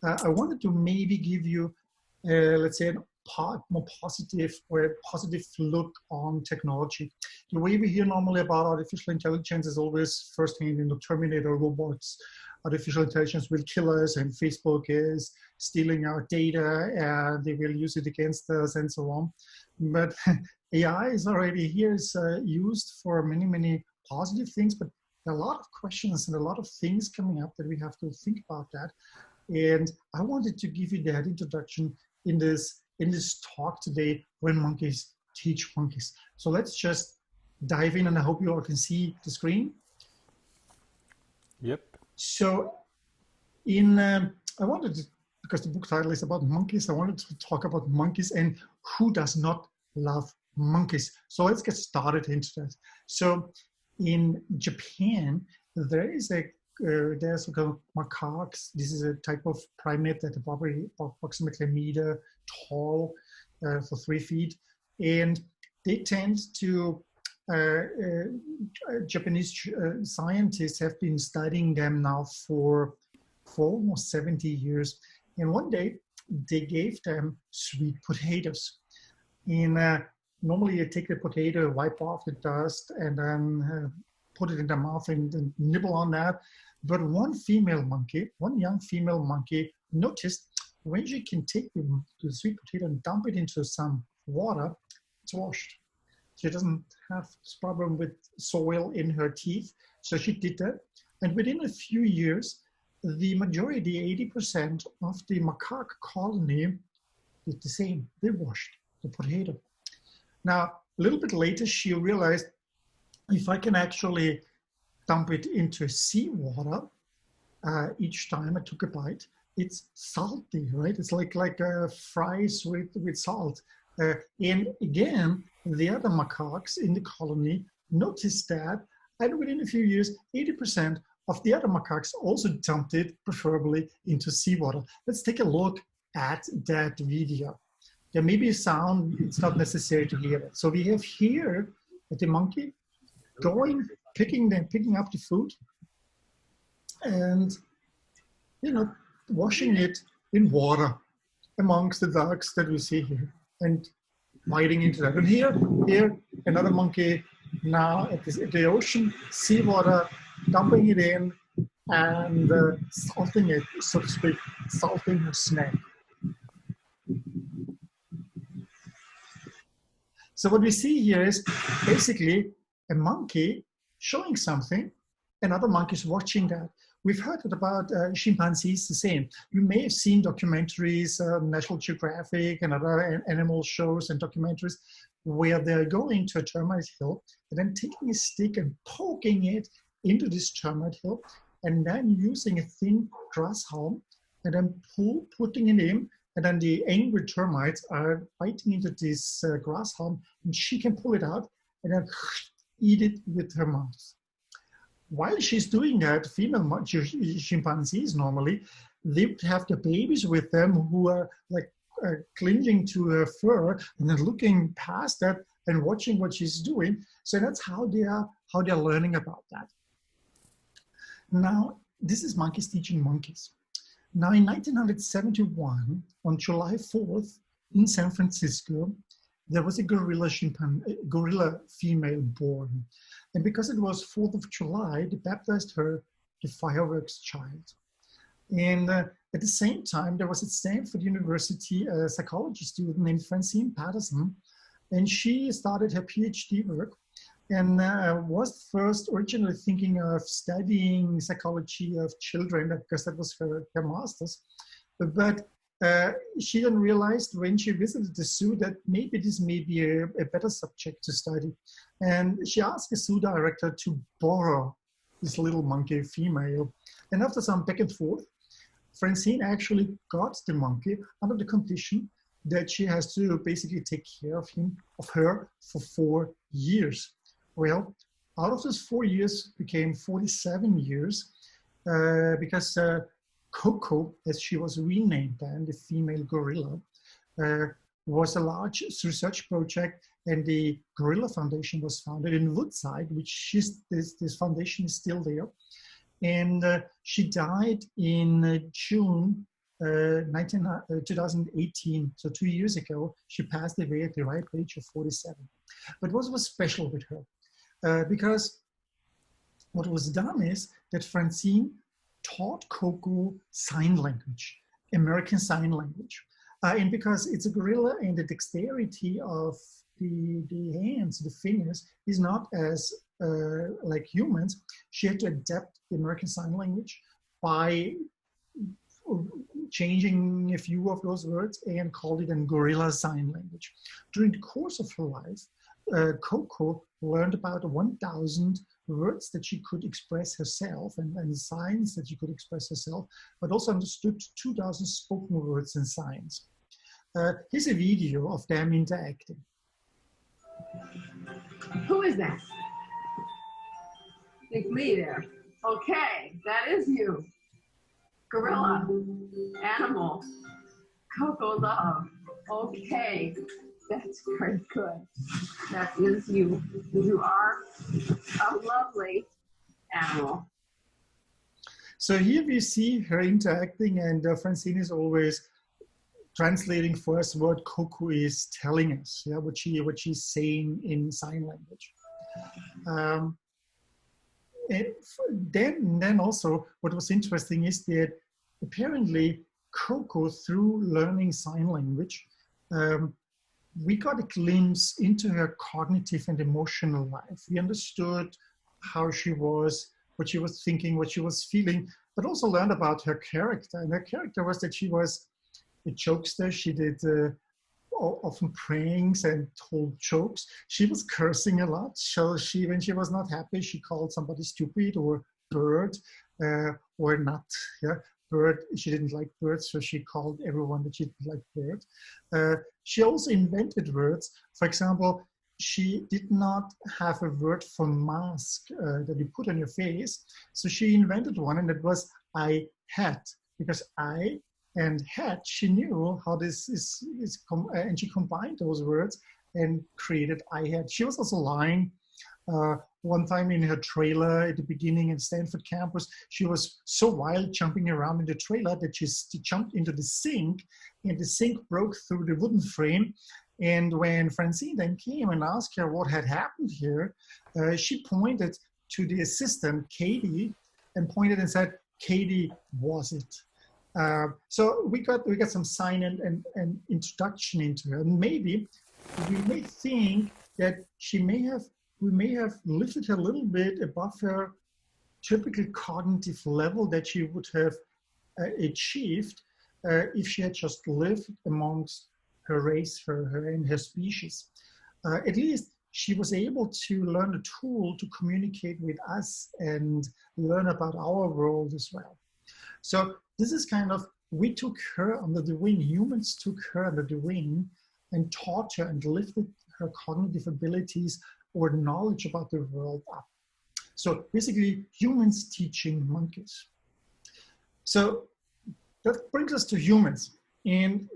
I wanted to maybe give you, let's say, a more positive or a positive look on technology. The way we hear normally about artificial intelligence is always firsthand in the Terminator robots. Artificial intelligence will kill us, and Facebook is stealing our data, and they will use it against us, and so on. But AI is already here, is used for many, many positive things, but there are a lot of questions and a lot of things coming up that we have to think about that. And I wanted to give you that introduction in this talk today, When Monkeys Teach Monkeys. So let's just dive in, and I hope you all can see the screen. Yep. So I wanted to, because the book title is about monkeys, I wanted to talk about monkeys and who does not love monkeys. So let's get started into that. So in Japan, there's called macaques. This is a type of primate that is probably approximately a meter tall, for 3 feet. And they tend to, Japanese scientists have been studying them now for almost 70 years. And one day they gave them sweet potatoes. And normally you take the potato, wipe off the dust, and then put it in the mouth and nibble on that. But one young female monkey noticed when she can take the sweet potato and dump it into some water, it's washed. She doesn't have this problem with soil in her teeth. So she did that. And within a few years, the majority, 80% of the macaque colony did the same. They washed the potato. Now, a little bit later, she realized if I can actually dump it into seawater each time I took a bite, it's salty, right? It's like fries with salt. And again, the other macaques in the colony noticed that, and within a few years, 80% of the other macaques also dumped it, preferably into seawater. Let's take a look at that video. There may be a sound, it's not necessary to hear it. So we have here the monkey picking up the food and, washing it in water amongst the ducks that we see here and biting into that. And here another monkey now at the ocean, seawater, dumping it in and salting it, so to speak, salting her snack. So what we see here is basically a monkey showing something, and other monkeys watching that. We've heard it about chimpanzees the same. You may have seen documentaries, National Geographic and other animal shows and documentaries where they're going to a termite hill and then taking a stick and poking it into this termite hill and then using a thin grass halm and then putting it in, and then the angry termites are biting into this grass halm, and she can pull it out and then eat it with her mouth. While she's doing that, female chimpanzees normally, they would have the babies with them who are like clinging to her fur and then looking past that and watching what she's doing. So that's how they are learning about that. Now, this is Monkeys Teaching Monkeys. Now, in 1971, on July 4th, in San Francisco, there was a gorilla female born. And because it was 4th of July, they baptized her the fireworks child. And at the same time, there was at Stanford University a psychology student named Francine Patterson, and she started her PhD work and was first originally thinking of studying psychology of children because that was her master's. But she then realized when she visited the zoo that maybe this may be a better subject to study. And she asked the zoo director to borrow this little monkey female. And after some back and forth, Francine actually got the monkey under the condition that she has to basically take care of her for 4 years. Well, out of those 4 years became 47 years because Coco, as she was renamed then, the female gorilla, was a large research project, and the Gorilla Foundation was founded in Woodside, which this foundation is still there. And she died in June 2018, so 2 years ago, she passed away at the ripe age of 47. But what was special with her? Because what was done is that Francine taught Coco sign language, American Sign Language. And because it's a gorilla and the dexterity of the hands, the fingers, is not as like humans, she had to adapt the American Sign Language by changing a few of those words and called it a gorilla sign language. During the course of her life, Coco learned about 1,000 words that she could express herself and signs that she could express herself, but also understood 2,000 spoken words and signs. Here's a video of them interacting. Who is that? It's me there. Okay, that is you. Gorilla, animal, Coco love. Okay, that's very good. That is you. You are a lovely animal. So here we see her interacting, and Francine is always translating for us what Coco is telling us, yeah, what she's saying in sign language. And then also what was interesting is that apparently Coco, through learning sign language, we got a glimpse into her cognitive and emotional life. We understood how she was, what she was thinking, what she was feeling, but also learned about her character. And her character was that she was a jokester. She did often pranks and told jokes. She was cursing a lot. So when she was not happy, she called somebody stupid or bird or nut. Yeah, bird. She didn't like birds, so she called everyone that she didn't like bird. She also invented words. For example, she did not have a word for mask that you put on your face. So she invented one, and it was I had, because I and had, she knew how this is and she combined those words and created I had. She was also lying. One time in her trailer at the beginning in Stanford campus, she was so wild jumping around in the trailer that she jumped into the sink, and the sink broke through the wooden frame. And when Francine then came and asked her what had happened here, she pointed to the assistant, Katie, and pointed and said, Katie was it. So we got some sign and introduction into her. And maybe we may think that we may have lifted her a little bit above her typical cognitive level that she would have achieved if she had just lived amongst her race, and her species. At least she was able to learn a tool to communicate with us and learn about our world as well. So this is kind of, we took her under the wing, humans took her under the wing and taught her and lifted her cognitive abilities or knowledge about the world up. So basically humans teaching monkeys. So that brings us to humans. And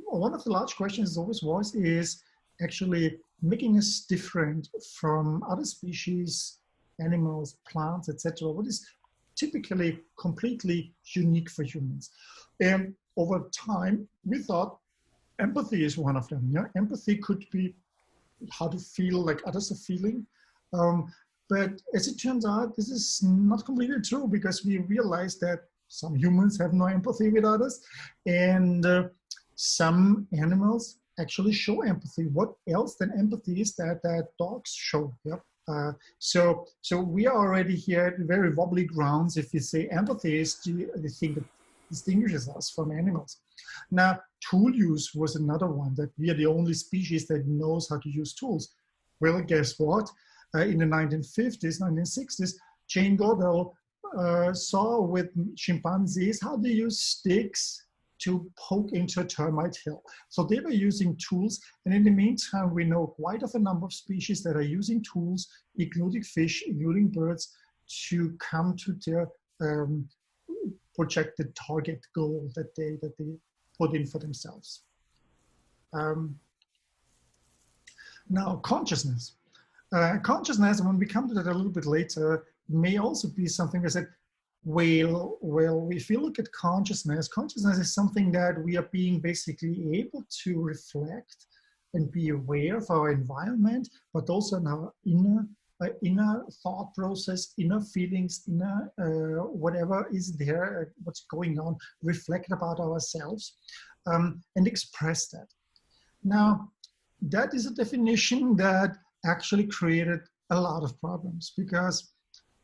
one of the large questions always is actually making us different from other species, animals, plants, etc. What is typically completely unique for humans? And over time, we thought empathy is one of them. Yeah? Empathy could be how to feel like others are feeling. But as it turns out, this is not completely true, because we realized that some humans have no empathy with others, and some animals actually show empathy. What else than empathy is that dogs show? Yep. So we are already here at very wobbly grounds if you say empathy is the thing that distinguishes us from animals. Now, tool use was another one, that we are the only species that knows how to use tools. Well, guess what? In the 1950s, 1960s, Jane Goodall saw with chimpanzees how they use sticks to poke into a termite hill. So they were using tools, and in the meantime, we know quite of a number of species that are using tools, including fish, including birds, to come to their projected target goal that they put in for themselves. Now, consciousness. Consciousness, when we come to that a little bit later, may also be something that said, well, if you look at consciousness, consciousness is something that we are being basically able to reflect and be aware of our environment, but also in our inner thought process, inner feelings, inner whatever is there, what's going on, reflect about ourselves and express that. Now, that is a definition that actually created a lot of problems, because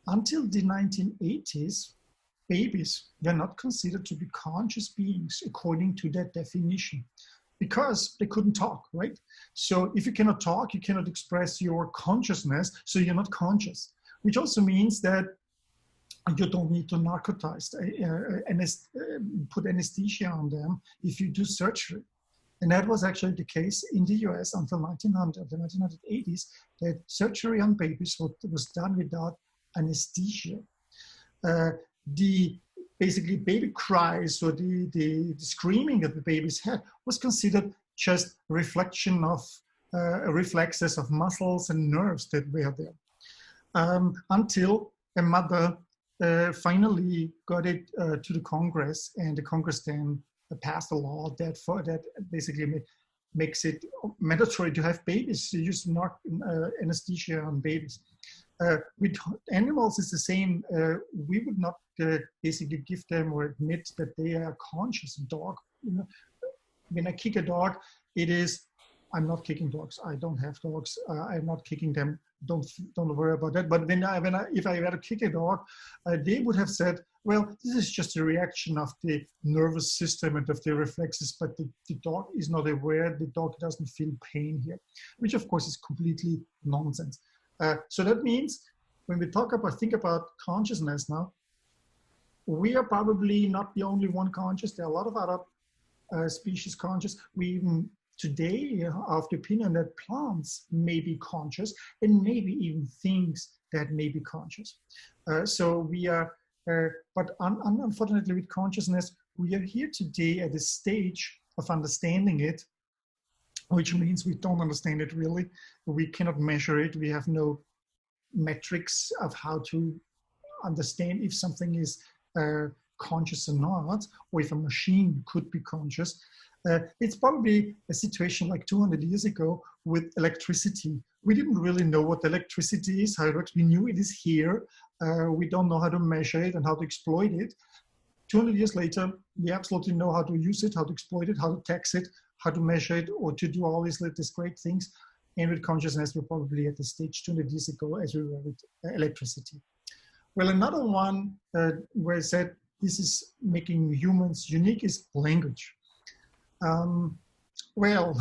until the 1980s, babies were not considered to be conscious beings according to that definition, because they couldn't talk, right? So if you cannot talk, you cannot express your consciousness, so you're not conscious, which also means that you don't need to narcotize, put anesthesia on them if you do surgery. And that was actually the case in the US until the 1980s, that surgery on babies was done without anesthesia. The basically baby cries or the screaming that the babies had was considered just reflection of reflexes of muscles and nerves that were there. Until a mother finally got it to the Congress, and the Congress then passed a law that basically makes it mandatory to have babies, to use anesthesia on babies. With animals, it's the same. We would not basically give them or admit that they are conscious. Dog, when I kick a dog, it is, I'm not kicking dogs. I don't have dogs. I'm not kicking them. Don't worry about that. But if I were to kick a dog, they would have said, well, this is just a reaction of the nervous system and of the reflexes, but the dog is not aware. The dog doesn't feel pain here, which of course is completely nonsense. So that means when we think about consciousness now, we are probably not the only one conscious. There are a lot of other species conscious. We even today are of the opinion that plants may be conscious, and maybe even things that may be conscious. So we are, but unfortunately with consciousness, we are here today at a stage of understanding it, which means we don't understand it really. We cannot measure it. We have no metrics of how to understand if something is conscious or not, or if a machine could be conscious. It's probably a situation like 200 years ago with electricity. We didn't really know what electricity is, how it works. We knew it is here. We don't know how to measure it and how to exploit it. 200 years later, we absolutely know how to use it, how to exploit it, how to tax it, how to measure it, or to do all these great things. And with consciousness, we're probably at the stage 200 years ago as we were with electricity. Well, another one where I said this is making humans unique is language. Well,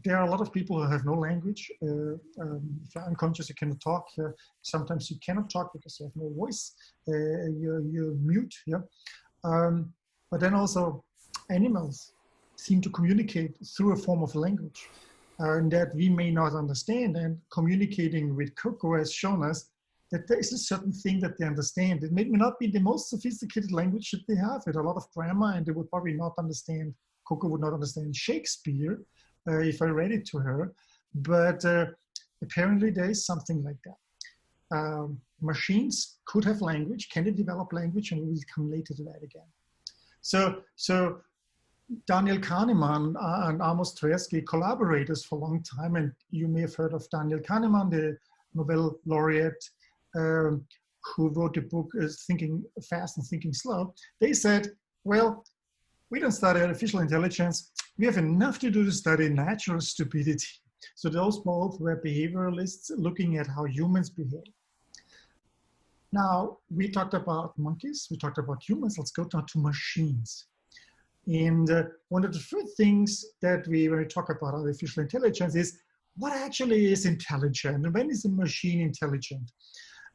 there are a lot of people who have no language. If you're unconscious, you cannot talk. Sometimes you cannot talk because you have no voice. You're mute. Yeah. But then also animals seem to communicate through a form of language that we may not understand. And communicating with Coco has shown us that there is a certain thing that they understand. It may not be the most sophisticated language that they have. It a lot of grammar, and they would probably not understand, Coco would not understand Shakespeare if I read it to her. But apparently there is something like that. Machines could have language. Can they develop language? And we will come later to that again. So Daniel Kahneman and Amos Tversky collaborators for a long time, and you may have heard of Daniel Kahneman, the Nobel laureate who wrote the book Thinking Fast and Thinking Slow. They said, well, we don't study artificial intelligence. We have enough to do to study natural stupidity. So those both were behavioralists looking at how humans behave. Now, we talked about monkeys, we talked about humans. Let's go now to machines. And one of the first things that when we talk about artificial intelligence is what actually is intelligent, and when is a machine intelligent?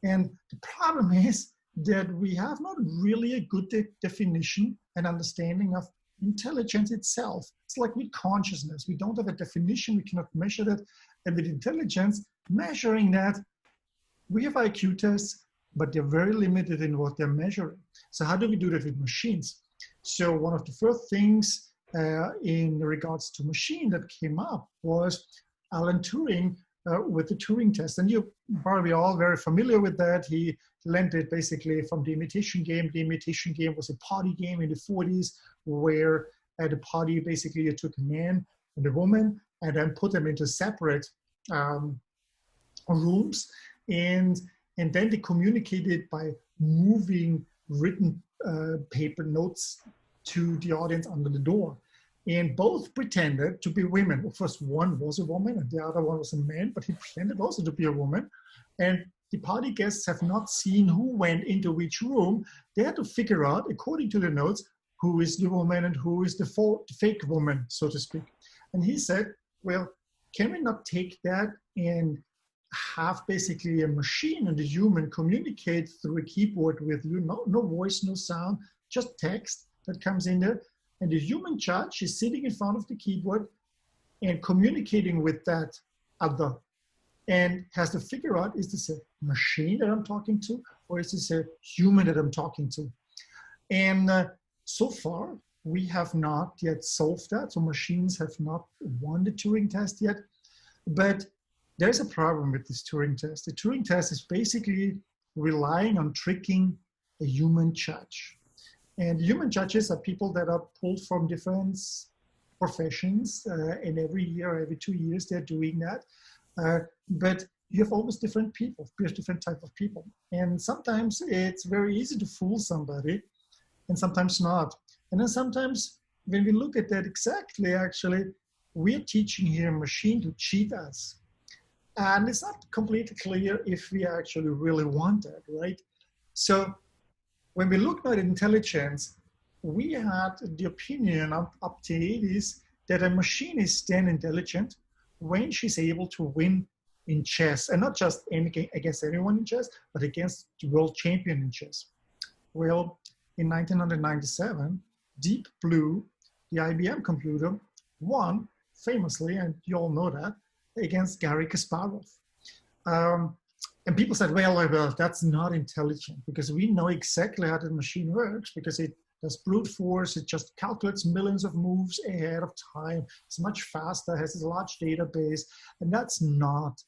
And the problem is that we have not really a good definition and understanding of intelligence itself. It's like with consciousness. We don't have a definition, we cannot measure that. And with intelligence, measuring that, we have IQ tests, but they're very limited in what they're measuring. So how do we do that with machines? So one of the first things in regards to machine that came up was Alan Turing with the Turing test. And you're probably all very familiar with that. He learned it basically from the imitation game. The imitation game was a party game in the 40s where at a party, basically you took a man and a woman and then put them into separate rooms. And then they communicated by moving written paper notes to the audience under the door. And both pretended to be women. First one was a woman and the other one was a man, but he pretended also to be a woman. And the party guests have not seen who went into which room. They had to figure out, according to the notes, who is the woman and who is the fake woman, so to speak. And he said, well, can we not take that and have basically a machine and a human communicate through a keyboard with you, no voice, no sound, just text that comes in there. And the human judge is sitting in front of the keyboard and communicating with that other and has to figure out, is this a machine that I'm talking to or is this a human that I'm talking to? And so far, we have not yet solved that. So machines have not won the Turing test yet. But there's a problem with this Turing test. The Turing test is basically relying on tricking a human judge. And human judges are people that are pulled from different professions. And every year, every 2 years, they're doing that. But you have always different people, different type of people. And sometimes it's very easy to fool somebody and sometimes not. And then sometimes when we look at that exactly, actually, we're teaching here a machine to cheat us. And it's not completely clear if we actually really want that, right? So when we look at intelligence, we had the opinion up to the 80s that a machine is then intelligent when she's able to win in chess, and not just against anyone in chess, but against the world champion in chess. Well, in 1997, Deep Blue, the IBM computer, won famously, and you all know that, against Garry Kasparov. And people said, well, that's not intelligent because we know exactly how the machine works because it does brute force. It just calculates millions of moves ahead of time. It's much faster, has a large database, and that's not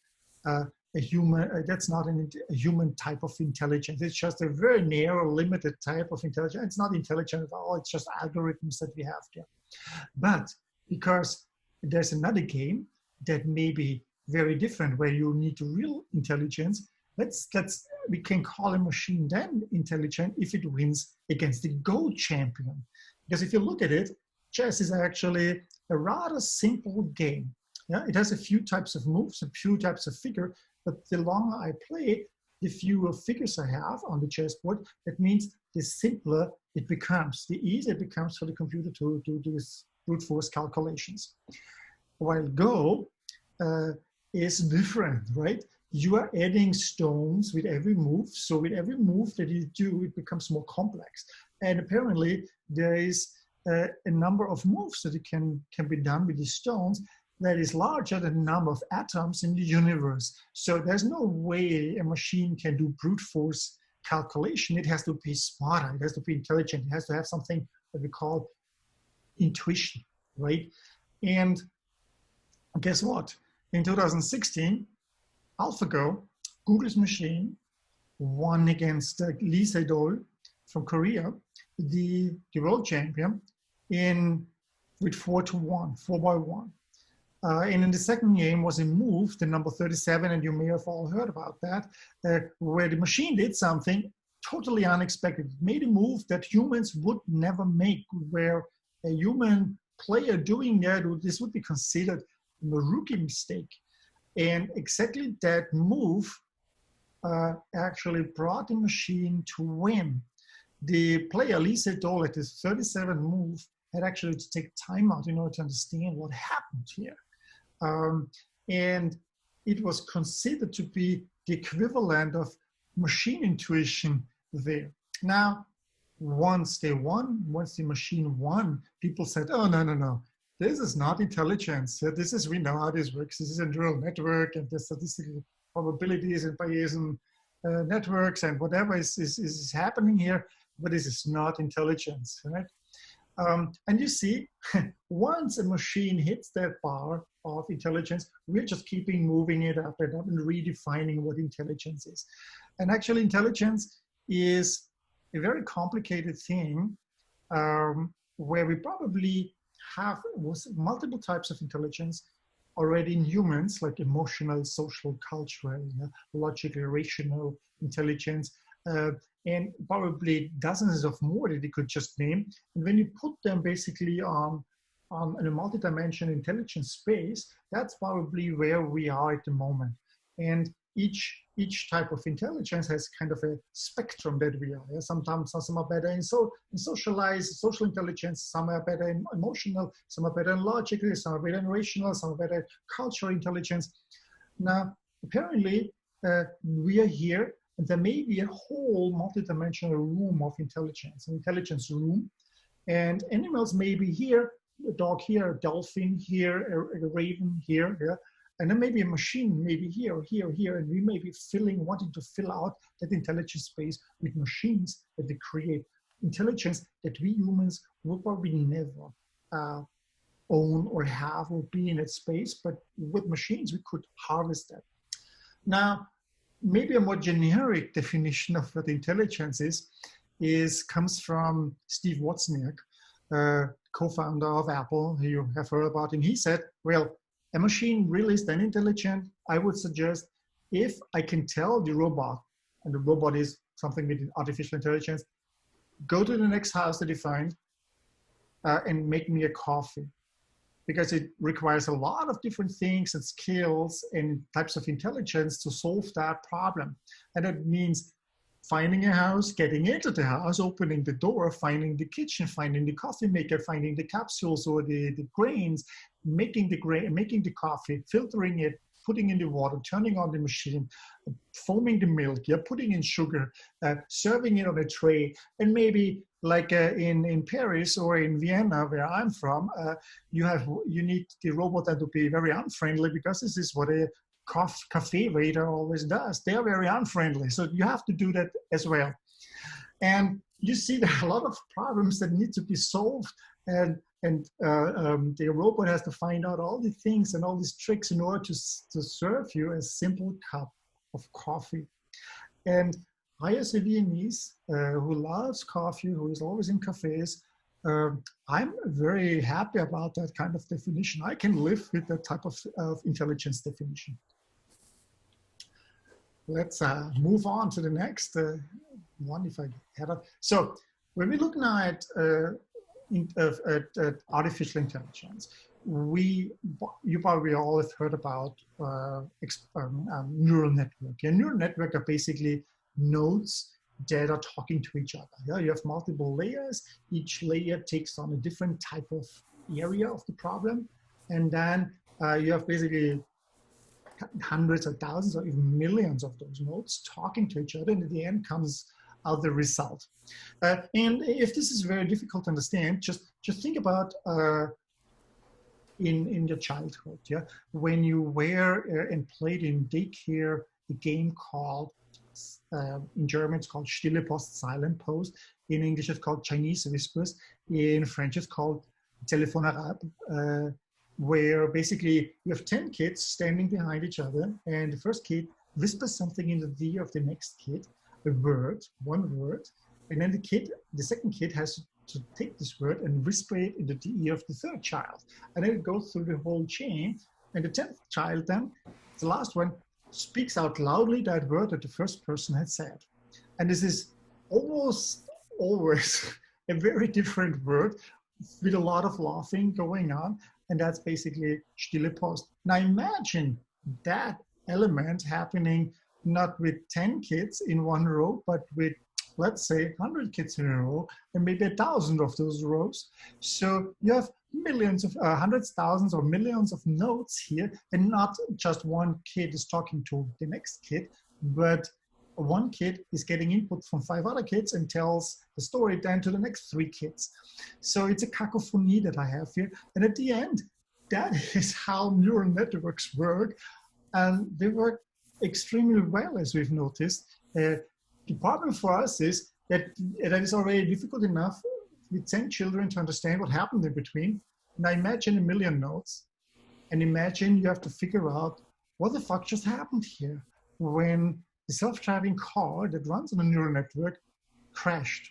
a human. That's not a human type of intelligence. It's just a very narrow, limited type of intelligence. It's not intelligent at all. It's just algorithms that we have there. But because there's another game that may be very different, where you need real intelligence. We can call a machine then intelligent if it wins against the Go champion. Because if you look at it, chess is actually a rather simple game. Yeah, it has a few types of moves, a few types of figure, but the longer I play, the fewer figures I have on the chessboard. That means the simpler it becomes, the easier it becomes for the computer to do this brute force calculations. While Go is different, right? You are adding stones with every move. So with every move that you do, it becomes more complex. And apparently there is a number of moves that it can be done with these stones that is larger than the number of atoms in the universe. So there's no way a machine can do brute force calculation. It has to be smarter, it has to be intelligent, it has to have something that we call intuition, right? And guess what? In 2016, AlphaGo, Google's machine, won against Lee Sedol from Korea, the world champion, with 4-1, 4-1. And in the second game was a move, the number 37, and you may have all heard about that, where the machine did something totally unexpected. It made a move that humans would never make, where a human player doing that, this would be considered a rookie mistake. And exactly that move actually brought the machine to win. The player, Lee Sedol, at his 37 move, had actually to take time out in order to understand what happened here. And it was considered to be the equivalent of machine intuition there. Now, once the machine won, people said, oh, no. This is not intelligence. We know how this works. This is a neural network and the statistical probabilities and Bayesian networks and whatever is happening here, but this is not intelligence, right? And you see, once a machine hits that bar of intelligence, we're just keeping moving it up and up and redefining what intelligence is. And actually, intelligence is a very complicated thing, where we probably have multiple types of intelligence already in humans, like emotional, social, cultural, logical, rational intelligence, and probably dozens of more that you could just name. And when you put them basically on in a multi-dimensional intelligence space, that's probably where we are at the moment. And each type of intelligence has kind of a spectrum that we are. Yeah? Sometimes some are better in socialized, social intelligence, some are better in emotional, some are better in logical, some are better in rational, some are better in cultural intelligence. Now, apparently, we are here, and there may be a whole multidimensional room of intelligence, an intelligence room, and animals may be here, a dog here, a dolphin here, a raven here, yeah? And then maybe a machine, maybe here, or here, or here, and we may be wanting to fill out that intelligence space with machines that they create. Intelligence that we humans will probably never own or have or be in that space, but with machines we could harvest that. Now, maybe a more generic definition of what intelligence comes from Steve Wozniak, co-founder of Apple, who you have heard about him. He said, well, a machine really is then intelligent, I would suggest, if I can tell the robot, and the robot is something with artificial intelligence, go to the next house that you find and make me a coffee. Because it requires a lot of different things and skills and types of intelligence to solve that problem. And it means finding a house, getting into the house, opening the door, finding the kitchen, finding the coffee maker, finding the capsules or the grains, making the coffee, filtering it, putting in the water, turning on the machine, foaming the milk, putting in sugar, serving it on a tray, and maybe like in Paris or in Vienna, where I'm from, you need the robot to be very unfriendly, because this is what a cafe waiter always does. They are very unfriendly, so you have to do that as well. And you see there are a lot of problems that need to be solved, and the robot has to find out all the things and all these tricks in order to serve you a simple cup of coffee. And I, as a Viennese who loves coffee, who is always in cafes, I'm very happy about that kind of definition. I can live with that type of intelligence definition. Let's move on to the next one, if I had it. So when we look now at artificial intelligence, you probably all have heard about neural network. A neural network are basically nodes that are talking to each other. Yeah? You have multiple layers. Each layer takes on a different type of area of the problem. And then you have basically hundreds or thousands or even millions of those nodes talking to each other. And at the end comes out the result. And if this is very difficult to understand, just think about in your childhood, yeah, when you were and played in daycare a game called, in German it's called Stille Post, Silent Post. In English it's called Chinese Whispers. In French it's called Téléphone Arabe, where basically you have 10 kids standing behind each other, and the first kid whispers something in the ear of the next kid, a word, one word, and then the second kid has to take this word and whisper it into the ear of the third child. And then it goes through the whole chain, and the 10th child then, the last one, speaks out loudly that word that the first person had said. And this is almost always a very different word with a lot of laughing going on, and that's basically Stille Post. Now imagine that element happening not with 10 kids in one row, but with, let's say, 100 kids in a row, and maybe 1,000 of those rows. So you have millions of, hundreds, thousands, or millions of nodes here, and not just one kid is talking to the next kid, but one kid is getting input from 5 other kids and tells the story then to the next 3 kids. So it's a cacophony that I have here. And at the end, that is how neural networks work. And they work extremely well, as we've noticed. The problem for us is that that is already difficult enough we send children to understand what happened in between. Now imagine a million nodes, and imagine you have to figure out what the fuck just happened here when the self-driving car that runs on a neural network crashed.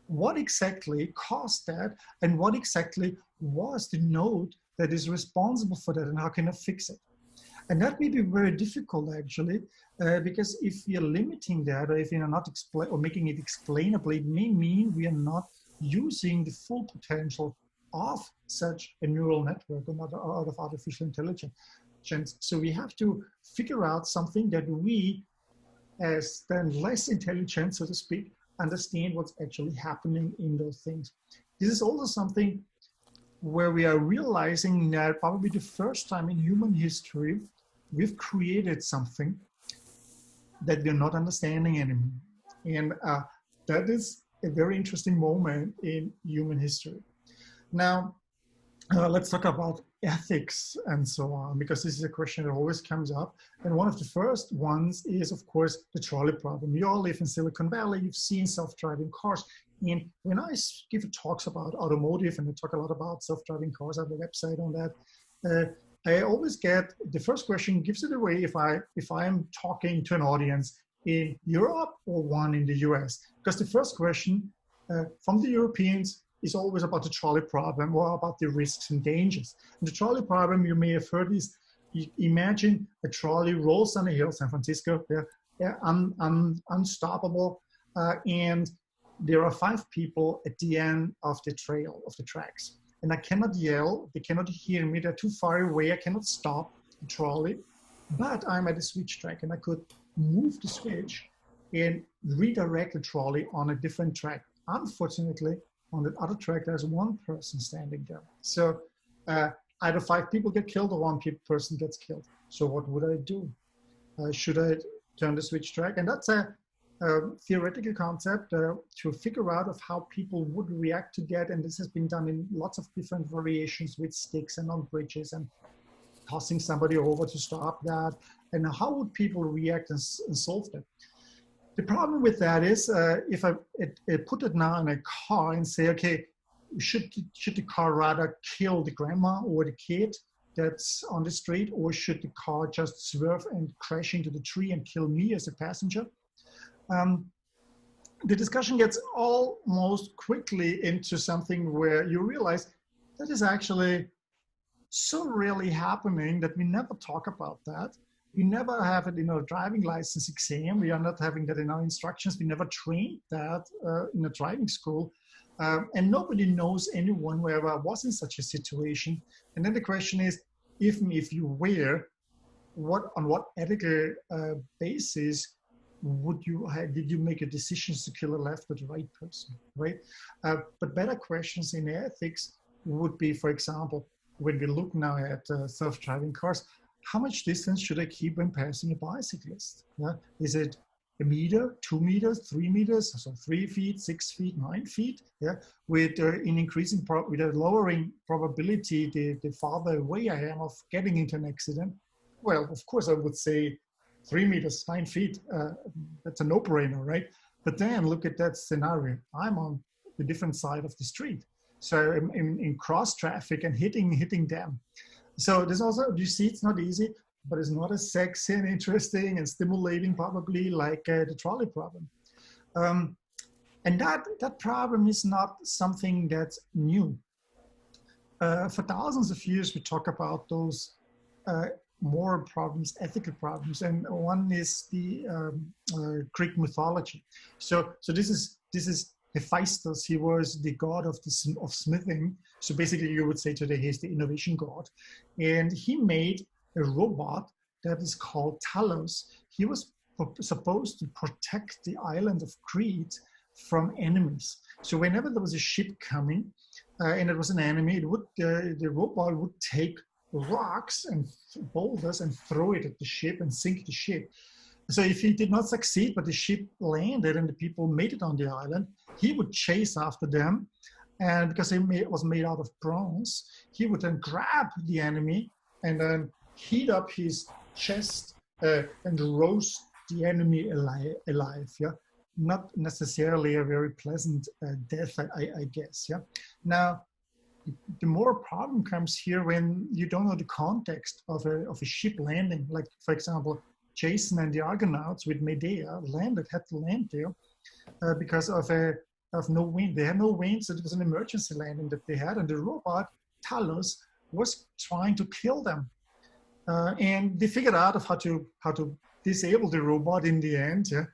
What exactly caused that, and what exactly was the node that is responsible for that, and how can I fix it? And that may be very difficult actually, because if we are limiting that, or if we are not or making it explainable, it may mean we are not using the full potential of such a neural network or out of artificial intelligence. So we have to figure out something that we, as then less intelligent, so to speak, understand what's actually happening in those things. This is also something where we are realizing that probably the first time in human history, we've created something that we're not understanding anymore. And that is a very interesting moment in human history. Now, let's talk about ethics and so on, because this is a question that always comes up. And one of the first ones is, of course, the trolley problem. You all live in Silicon Valley, you've seen self-driving cars. And when I give talks about automotive, and I talk a lot about self-driving cars, I have a website on that, I always get, the first question gives it away if I'm talking to an audience in Europe or one in the US. Because the first question from the Europeans is always about the trolley problem or about the risks and dangers. And the trolley problem, you may have heard, is imagine a trolley rolls down a hill, San Francisco, they're unstoppable, and there are 5 people at the end of the trail, of the tracks. And I cannot yell, they cannot hear me, they're too far away, I cannot stop the trolley, but I'm at a switch track and I could move the switch and redirect the trolley on a different track. Unfortunately, on the other track, there's one person standing there. So either 5 people get killed or one person gets killed. So what would I do? Should I turn the switch track? And that's a theoretical concept to figure out of how people would react to that. And this has been done in lots of different variations with sticks and on bridges and tossing somebody over to stop that. And how would people react and solve that? The problem with that is if I put it now in a car and say, okay, should the car rather kill the grandma or the kid that's on the street, or should the car just swerve and crash into the tree and kill me as a passenger? The discussion gets almost quickly into something where you realize that is actually so rarely happening that we never talk about that. We never have it in our driving license exam. We are not having that in our instructions. We never trained that in a driving school. And nobody knows anyone who ever was in such a situation. And then the question is, even if you were, on what ethical basis did you make a decision to kill a left or the right person, right? But better questions in ethics would be, for example, when we look now at self-driving cars, how much distance should I keep when passing a bicyclist? Yeah? Is it a meter, 2 meters, 3 meters, so 3 feet, 6 feet, 9 feet? Yeah, with with a lowering probability, the farther away I am of getting into an accident. Well, of course, I would say 3 meters, 9 feet. That's a no-brainer, right? But then look at that scenario. I'm on the different side of the street, so in cross traffic and hitting them. So there's also, you see, it's not easy, but it's not as sexy and interesting and stimulating probably like the trolley problem. And that problem is not something that's new. For thousands of years, we talk about those moral problems, ethical problems, and one is the Greek mythology. So this is Hephaestus. He was the god of smithing. So basically, you would say today he's the innovation god, and he made a robot that is called Talos. He was supposed to protect the island of Crete from enemies. So whenever there was a ship coming and it was an enemy, the robot would take rocks and boulders and throw it at the ship and sink the ship. So if he did not succeed, but the ship landed and the people made it on the island, he would chase after them. And because it was made out of bronze, he would then grab the enemy and then heat up his chest and roast the enemy alive. Yeah. not necessarily a very pleasant death, I guess. Yeah. Now, the more problem comes here when you don't know the context of a ship landing. Like, for example, Jason and the Argonauts with Medea had to land there because of no wind. They had no wind, so it was an emergency landing that they had, and the robot Talos was trying to kill them. And they figured out of how to disable the robot in the end. Yeah.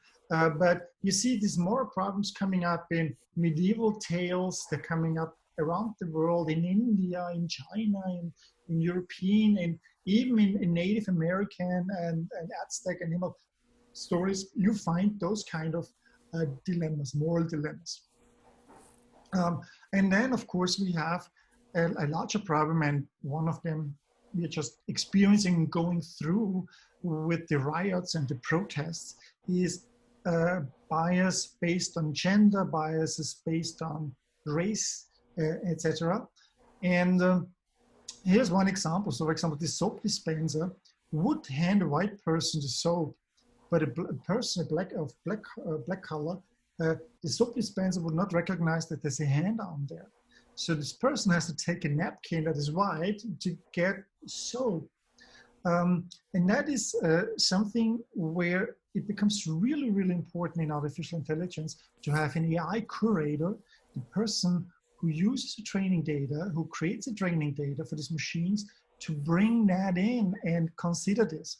But you see these more problems coming up in medieval tales. They're coming up around the world, in India, in China, in European, and even in Native American and Aztec animal stories. You find those kind of dilemmas, moral dilemmas. And then, of course, we have a larger problem, and one of them we're just experiencing, going through with the riots and the protests, is bias based on gender, biases based on race, etc. And here's one example. So, for example, the soap dispenser would hand a white person the soap, but a person black color, the soap dispenser would not recognize that there's a hand on there. So this person has to take a napkin that is white to get soap. And that is something where it becomes really, really important in artificial intelligence to have an AI curator, the person who uses the training data, who creates the training data for these machines, to bring that in and consider this.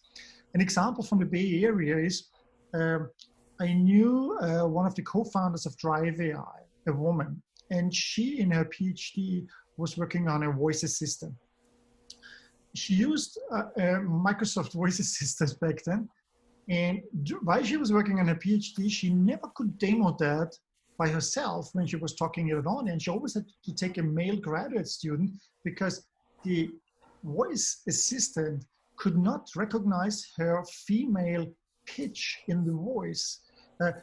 An example from the Bay Area is, I knew one of the co-founders of Drive AI, a woman, and she, in her PhD, was working on a voice assistant. She used Microsoft Voice Assistant back then, and while she was working on her PhD, she never could demo that by herself when she was talking it on, and she always had to take a male graduate student because the voice assistant could not recognize her female pitch in the voice.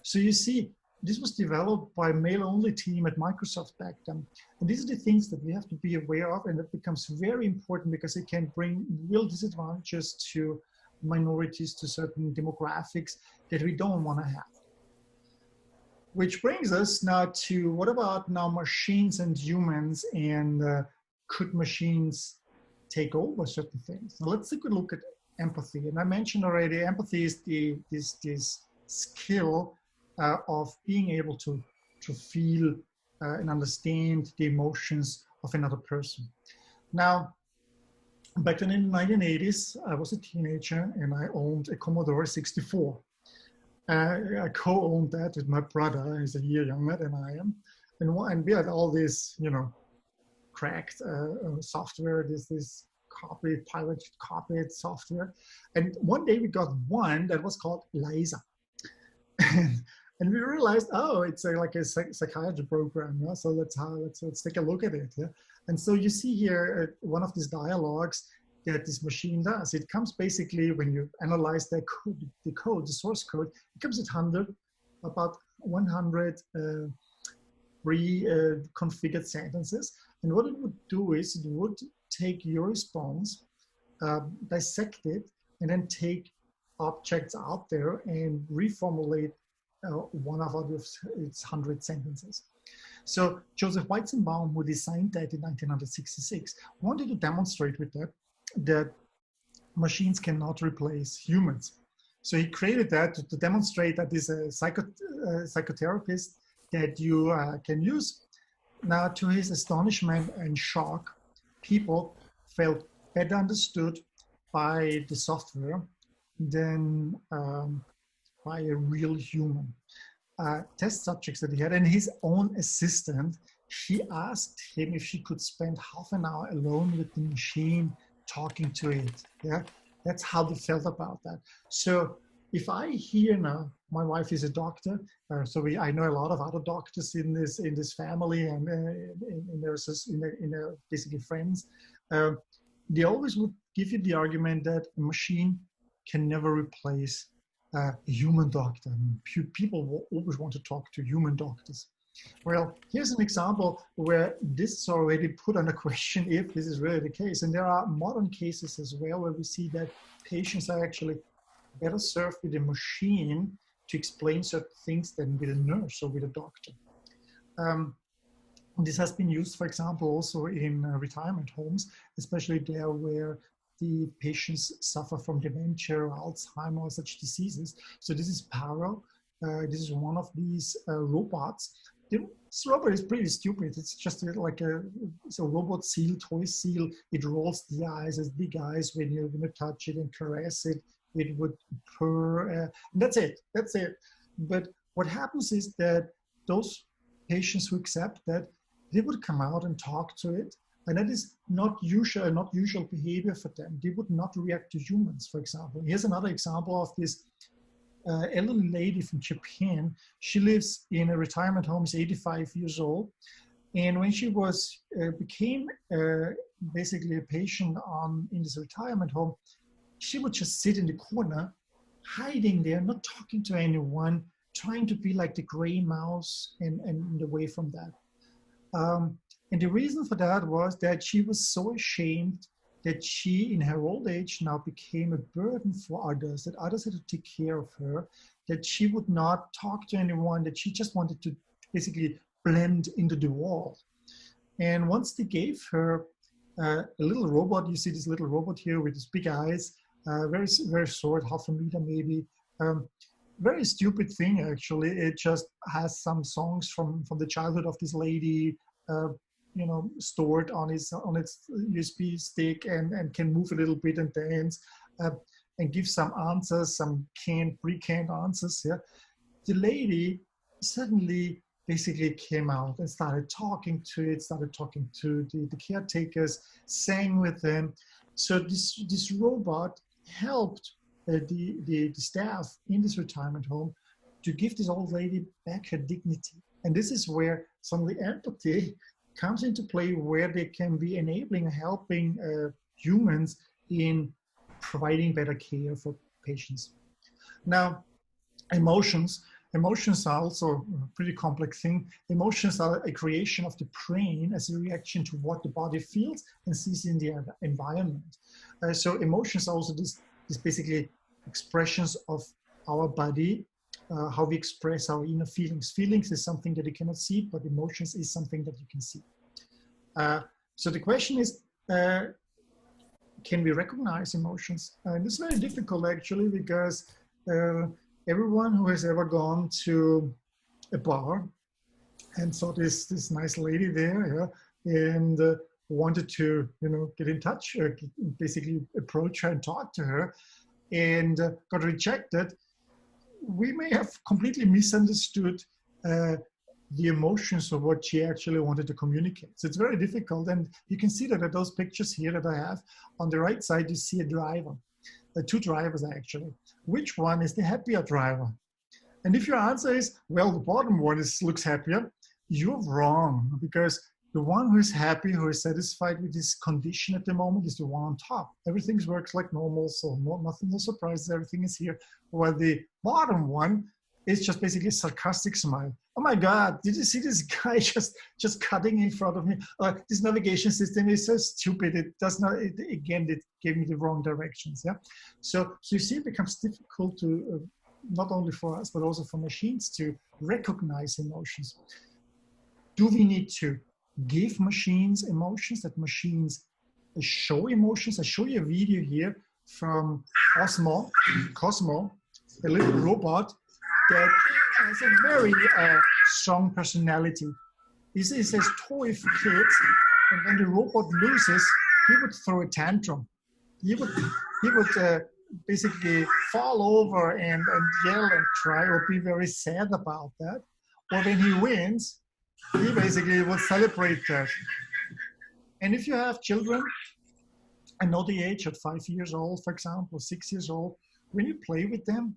So you see, this was developed by a male-only team at Microsoft back then. And these are the things that we have to be aware of, and it becomes very important because it can bring real disadvantages to minorities, to certain demographics that we don't want to have. Which brings us now to, what about now machines and humans, and could machines take over certain things? Now let's take a look at empathy. And I mentioned already, empathy is this skill of being able to feel and understand the emotions of another person. Now, back then in the 1980s, I was a teenager and I owned a Commodore 64. I co-owned that with my brother, who's a year younger than I am. And we had all this, cracked software, this pirated copied software. And one day we got one that was called Liza. And we realized, oh, it's like a psychiatry program. Yeah? So let's take a look at it. Yeah? And so you see here one of these dialogues that this machine does. It comes basically, when you analyze the source code, it comes at about 100 pre-configured sentences. And what it would do is it would take your response, dissect it, and then take objects out there and reformulate one of its 100 sentences. So Joseph Weizenbaum, who designed that in 1966, wanted to demonstrate with that machines cannot replace humans. So he created that to demonstrate that is a psychotherapist that you can use. Now, to his astonishment and shock, people felt better understood by the software than by a real human. Test subjects that he had, and his own assistant, she asked him if she could spend half an hour alone with the machine talking to it. Yeah, that's how they felt about that. So if I hear now, my wife is a doctor, so I know a lot of other doctors in this family, and in their basically friends. They always would give you the argument that a machine can never replace a human doctor. People will always want to talk to human doctors. Well, here's an example where this is already put under question if this is really the case. And there are modern cases as well where we see that patients are actually better served with a machine to explain certain things than with a nurse or with a doctor. This has been used, for example, also in retirement homes, especially there where the patients suffer from dementia or Alzheimer or such diseases. So this is Paro. This is one of these robots. This robot is pretty stupid. It's just like it's a robot seal, toy seal. It rolls the eyes, has big eyes. When you're going to touch it and caress it, it would purr. That's it. That's it. But what happens is that those patients who accept that, they would come out and talk to it. And that is not usual behavior for them. They would not react to humans, for example. Here's another example of this elderly lady from Japan. She lives in a retirement home, is 85 years old. And when she became basically a patient in this retirement home, she would just sit in the corner, hiding there, not talking to anyone, trying to be like the gray mouse and away from that. And the reason for that was that she was so ashamed that she, in her old age, now became a burden for others, that others had to take care of her, that she would not talk to anyone, that she just wanted to basically blend into the world. And once they gave her a little robot, you see this little robot here with his big eyes, very, very short, half a meter maybe, very stupid thing actually. It just has some songs from the childhood of this lady, stored on its USB stick and can move a little bit and dance and give some answers, some pre-canned answers. Yeah, the lady suddenly basically came out and started talking to it, started talking to the caretakers, sang with them. So this robot helped the staff in this retirement home to give this old lady back her dignity. And this is where some of the empathy comes into play, where they can be enabling and helping humans in providing better care for patients. Now, emotions are also a pretty complex thing. Emotions are a creation of the brain as a reaction to what the body feels and sees in the environment. So emotions are also this basically expressions of our body, how we express our inner feelings. Feelings is something that you cannot see, but emotions is something that you can see. So the question is, can we recognize emotions? And it's very difficult actually, because everyone who has ever gone to a bar and saw this nice lady there, and wanted to get in touch, basically approach her and talk to her, and got rejected, we may have completely misunderstood the emotions of what she actually wanted to communicate. So it's very difficult. And you can see that at those pictures here that I have. On the right side, you see a driver, two drivers actually. Which one is the happier driver? And if your answer is, well, the bottom one looks happier, you're wrong, because the one who is happy, who is satisfied with his condition at the moment, is the one on top. Everything works like normal, so nothing, no surprises, everything is here. While the bottom one is just basically a sarcastic smile. Oh my God, did you see this guy just cutting in front of me? This navigation system is so stupid. It does not, again, it gave me the wrong directions. Yeah. So you see, it becomes difficult to, not only for us, but also for machines to recognize emotions. Do we need to give machines emotions, that machines show emotions? I show you a video here from Cosmo, a little robot that has a very strong personality. This is a toy for kids, and when the robot loses, he would throw a tantrum. He would basically fall over and yell and cry or be very sad about that. Or when he wins, he basically will celebrate that. And if you have children, I know the age at 5 years old, for example, 6 years old, when you play with them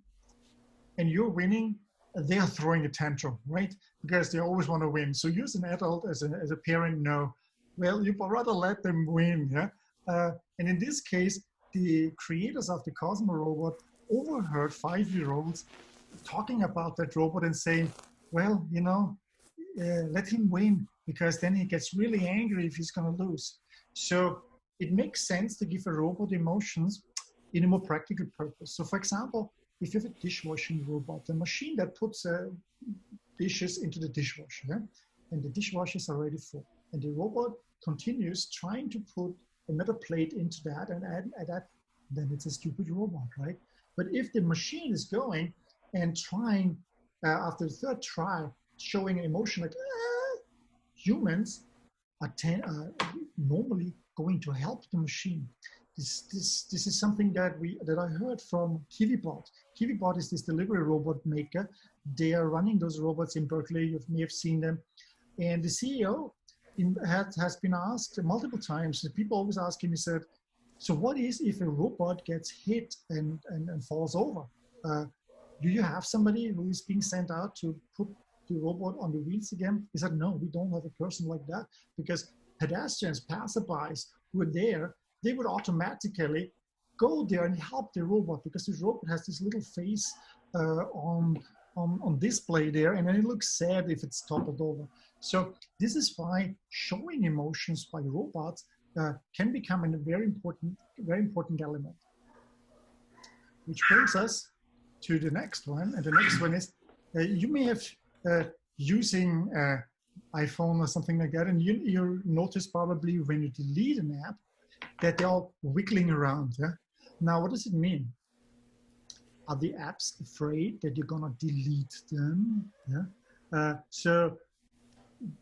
and you're winning, they are throwing a tantrum, right? Because they always want to win. So you as an adult, as a parent, know, well, you rather let them win, yeah? And in this case, the creators of the Cosmo robot overheard 5-year-olds talking about that robot and saying, well, let him win, because then he gets really angry if he's going to lose. So it makes sense to give a robot emotions in a more practical purpose. So for example, if you have a dishwashing robot, a machine that puts dishes into the dishwasher, yeah? And the dishwasher is already full, and the robot continues trying to put another plate into that and add that, then it's a stupid robot, right? But if the machine is going and trying after the third try, showing an emotion like humans are normally going to help the machine. This is something that I heard from KiwiBot. KiwiBot is this delivery robot maker. They are running those robots in Berkeley. You may have seen them. And the CEO has been asked multiple times. People always ask him, he said, so what is if a robot gets hit and falls over? Do you have somebody who is being sent out to put the robot on the wheels again? He said, no, we don't have a person like that, because pedestrians, passerbys who are there, they would automatically go there and help the robot, because this robot has this little face on display there, and then it looks sad if it's toppled over. So this is why showing emotions by robots can become a very important element. Which brings us to the next one, and the next one is you may have using iPhone or something like that, and you notice probably when you delete an app that they're all wiggling around. Yeah? Now, what does it mean? Are the apps afraid that you're gonna delete them? Yeah. So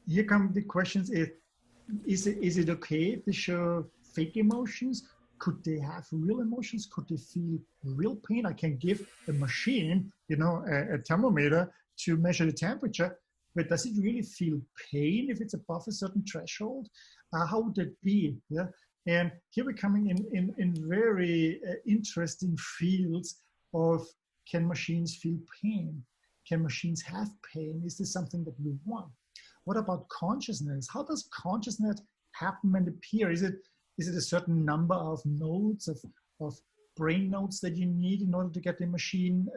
here come the questions: is it okay if they show fake emotions? Could they have real emotions? Could they feel real pain? I can give a machine, a thermometer to measure the temperature, but does it really feel pain if it's above a certain threshold? How would that be? Yeah. And here we're coming in very interesting fields of, can machines feel pain? Can machines have pain? Is this something that we want? What about consciousness? How does consciousness happen and appear? Is it a certain number of nodes, of brain nodes that you need in order to get the machine,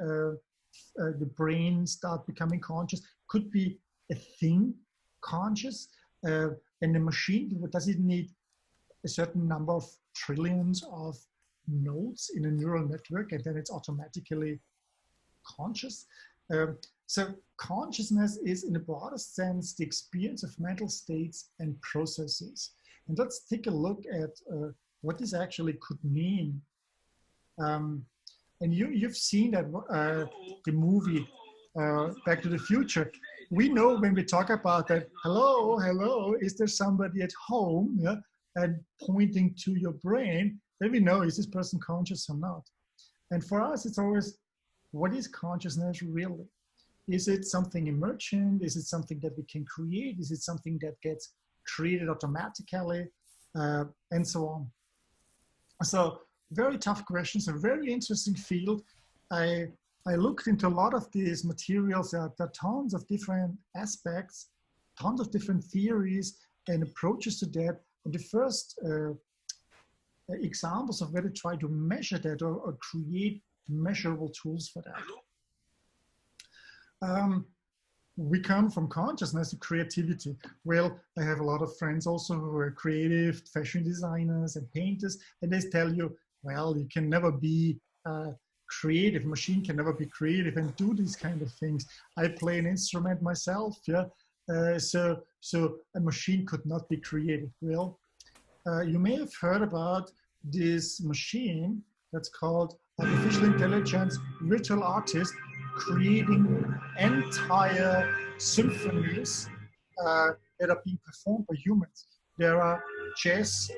the brain start becoming conscious? Could be a thing conscious, and the machine, does it need a certain number of trillions of nodes in a neural network, and then it's automatically conscious? So consciousness is, in the broadest sense, the experience of mental states and processes. And let's take a look at what this actually could mean. And you've seen that the movie Back to the Future. We know when we talk about that, hello, is there somebody at home? Yeah? And pointing to your brain, then we know, is this person conscious or not? And for us, it's always, what is consciousness really? Is it something emergent? Is it something that we can create? Is it something that gets created automatically? And so on. So very tough questions, a very interesting field. I looked into a lot of these materials. There are tons of different aspects, tons of different theories and approaches to that. And the first examples of where to try to measure that or create measurable tools for that. We come from consciousness to creativity. Well, I have a lot of friends also who are creative, fashion designers and painters, and they tell you, well, you can never be creative. Machine can never be creative and do these kind of things. I play an instrument myself, yeah. So a machine could not be creative. Well, you may have heard about this machine that's called artificial intelligence virtual artist, creating entire symphonies that are being performed by humans. There are jazz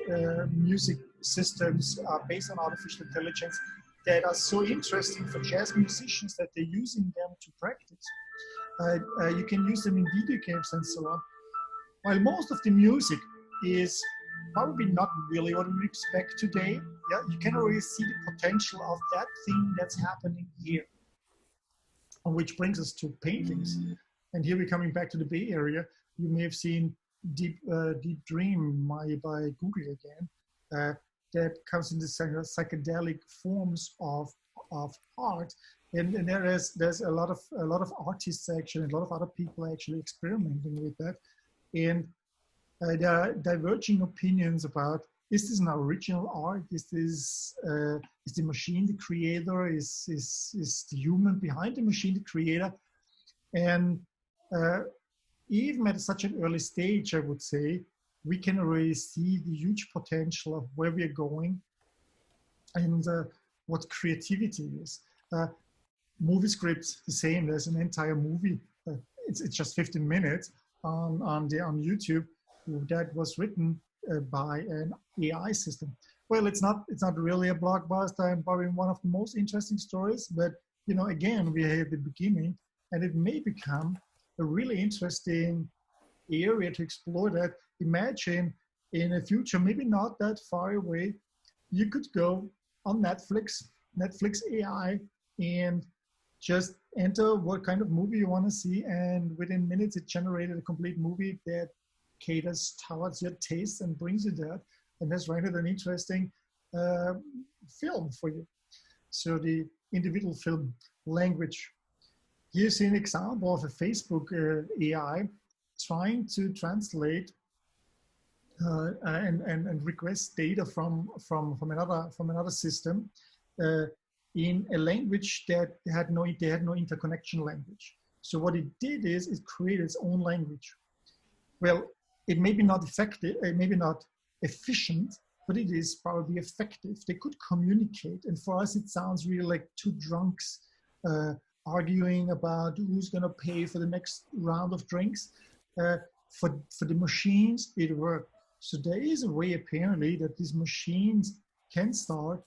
music systems based on artificial intelligence that are so interesting for jazz musicians that they're using them to practice. You can use them in video games and so on. While most of the music is probably not really what we expect today, yeah, you can already see the potential of that thing that's happening here. Which brings us to paintings. And here we're coming back to the Bay Area. You may have seen Deep Dream by Google again. That comes in the psychedelic forms of art. And there's a lot of artists actually, a lot of other people actually experimenting with that. And there are diverging opinions about is this an original art? Is the machine the creator? Is the human behind the machine the creator? And even at such an early stage, I would say, we can already see the huge potential of where we are going and what creativity is. Movie scripts, the same. There's an entire movie. It's just 15 minutes on YouTube that was written by an AI system. Well, it's not really a blockbuster and probably one of the most interesting stories, but you know, again, we are at the beginning, and it may become a really interesting area to explore that. Imagine in a future, maybe not that far away, you could go on Netflix AI, and just enter what kind of movie you want to see, and within minutes it generated a complete movie that caters towards your taste and brings you there, and has rendered an interesting film for you. So the individual film language. Here's an example of a Facebook AI trying to translate and request data from another system in a language that had no interconnection language. So what it did is it created its own language. Well, it may be not effective, it may be not efficient, but it is probably effective. They could communicate, and for us it sounds really like two drunks arguing about who's going to pay for the next round of drinks. For the machines, it worked. So there is a way apparently that these machines can start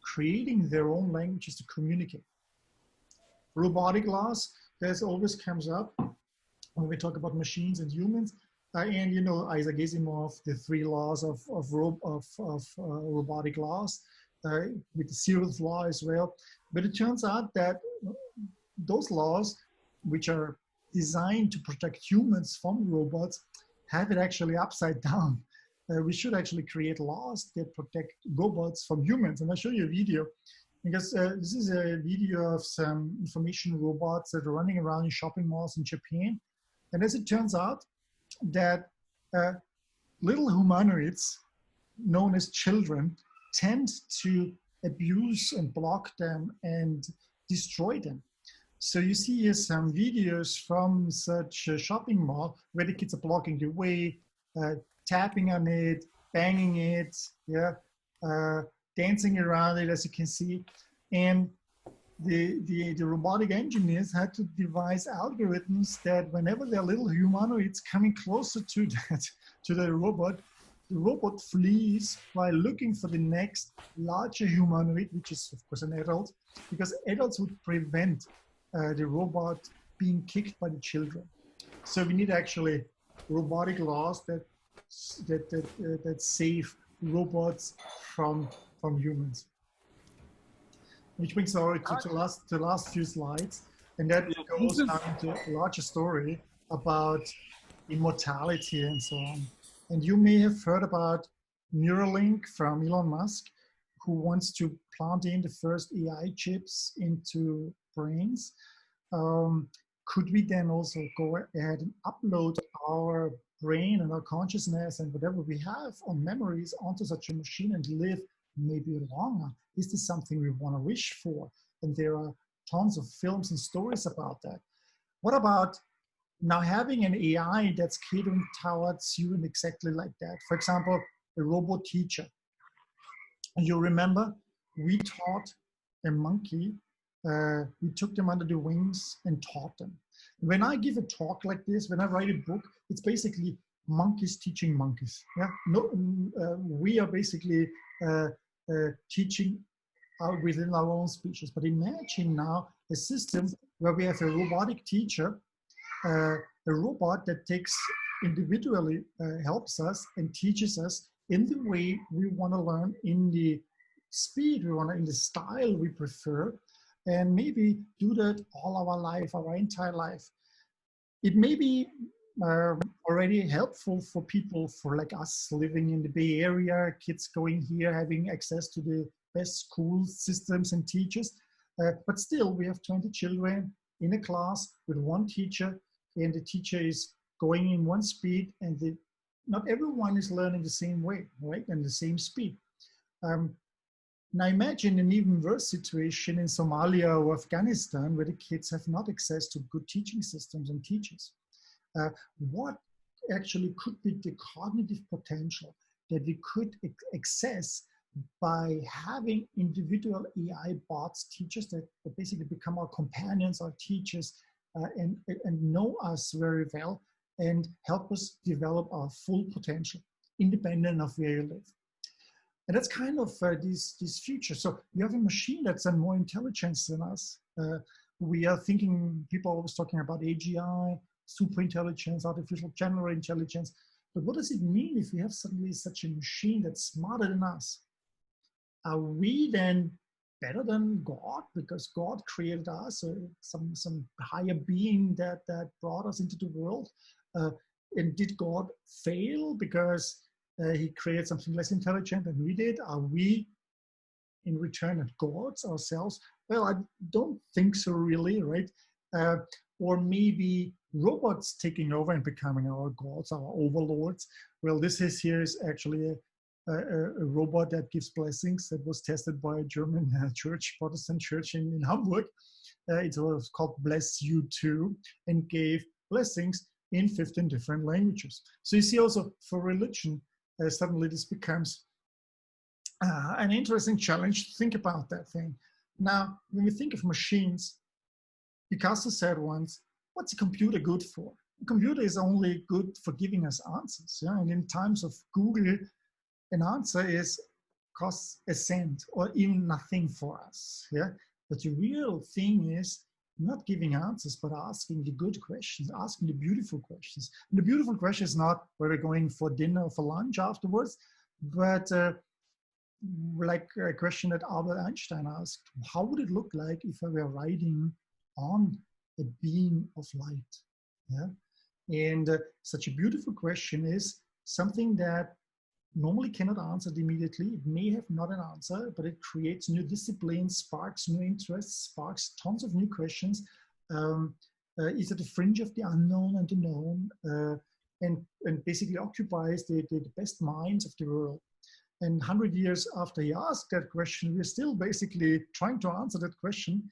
creating their own languages to communicate. Robotic laws, this always comes up when we talk about machines and humans. And you know, Isaac Asimov, the 3 laws of robotic laws, with the 0th law as well. But it turns out that those laws, which are designed to protect humans from robots, have it actually upside down. We should actually create laws that protect robots from humans. And I'll show you a video, because this is a video of some information robots that are running around in shopping malls in Japan. And as it turns out, that little humanoids known as children tend to abuse and block them and destroy them. So you see here some videos from such a shopping mall where the kids are blocking the way, tapping on it, banging it, yeah, dancing around it, as you can see. And the robotic engineers had to devise algorithms that whenever there are little humanoids coming closer to the robot flees while looking for the next larger humanoid, which is of course an adult, because adults would prevent the robot being kicked by the children. So we need actually robotic laws that save robots from humans. Which brings us to the last few slides, and that goes down into a larger story about immortality and so on. And you may have heard about Neuralink from Elon Musk, who wants to plant in the first AI chips into brains. Could we then also go ahead and upload our brain and our consciousness and whatever we have on memories onto such a machine and live maybe longer? Is this something we want to wish for? And there are tons of films and stories about that. What about now having an AI that's catering towards you and exactly like that? For example, a robot teacher. You remember, we taught a monkey, we took them under the wings and taught them. When I give a talk like this, when I write a book, it's basically monkeys teaching monkeys. Yeah, no, we are basically teaching within our own species. But imagine now a system where we have a robotic teacher, a robot that takes individually helps us and teaches us in the way we want to learn, in the speed we want to, in the style we prefer, and maybe do that all our life, our entire life. It may be already helpful for people like us living in the Bay Area, kids going here, having access to the best school systems and teachers. But still, we have 20 children in a class with one teacher, and the teacher is going in one speed, and the not everyone is learning the same way, right, and the same speed. Now imagine an even worse situation in Somalia or Afghanistan, where the kids have not access to good teaching systems and teachers. What actually could be the cognitive potential that we could access by having individual AI bots, teachers that basically become our companions, our teachers, and know us very well and help us develop our full potential, independent of where you live. And that's kind of this future. So you have a machine that's more intelligence than us. We are thinking, people are always talking about AGI, super intelligence, artificial general intelligence. But what does it mean if we have suddenly such a machine that's smarter than us? Are we then better than God because God created us, or some higher being that brought us into the world? And did God fail because he created something less intelligent than we did? Are we in return gods ourselves? Well, I don't think so really, right? Or maybe robots taking over and becoming our gods, our overlords. Well, this here is actually a robot that gives blessings that was tested by a German church, Protestant church in Hamburg. It was called Bless You Too, and gave blessings in 15 different languages. So you see also for religion, suddenly this becomes an interesting challenge to think about that thing. Now, when we think of machines, Picasso said once, what's a computer good for? A computer is only good for giving us answers. Yeah? And in times of Google, an answer costs a cent or even nothing for us. Yeah? But the real thing is not giving answers, but asking the good questions, asking the beautiful questions. And the beautiful question is not where we're going for dinner or for lunch afterwards, but like a question that Albert Einstein asked, how would it look like if I were riding on a beam of light? Yeah? And such a beautiful question is something that normally cannot answer it immediately. It may have not an answer, but it creates new disciplines, sparks new interests, sparks tons of new questions. Is at the fringe of the unknown and the known, and basically occupies the best minds of the world. And 100 years after he asked that question, we're still basically trying to answer that question.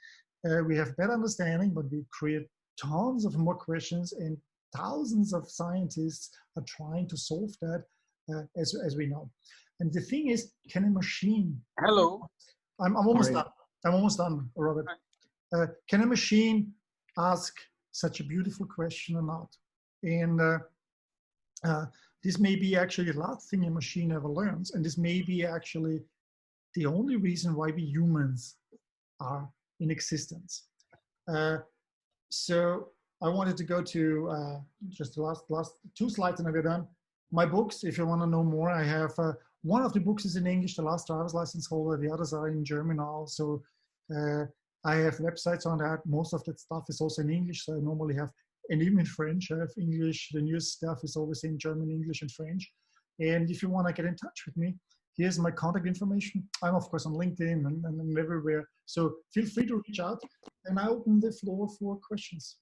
We have better understanding, but we create tons of more questions, and thousands of scientists are trying to solve that as we know. And the thing is, can a machine... Hello. I'm almost done. I'm almost done, Robert. Can a machine ask such a beautiful question or not? And this may be actually the last thing a machine ever learns, and this may be actually the only reason why we humans are in existence. So I wanted to go to just the last 2 slides and I'll be done. My books, if you want to know more, I have one of the books is in English, The Last Driver's License Holder. The others are in German also. I have websites on that. Most of that stuff is also in English, so I normally have, and even in French, I have English. The newest stuff is always in German, English, and French. And if you want to get in touch with me, here's my contact information. I'm, of course, on LinkedIn and everywhere. So feel free to reach out, and I open the floor for questions.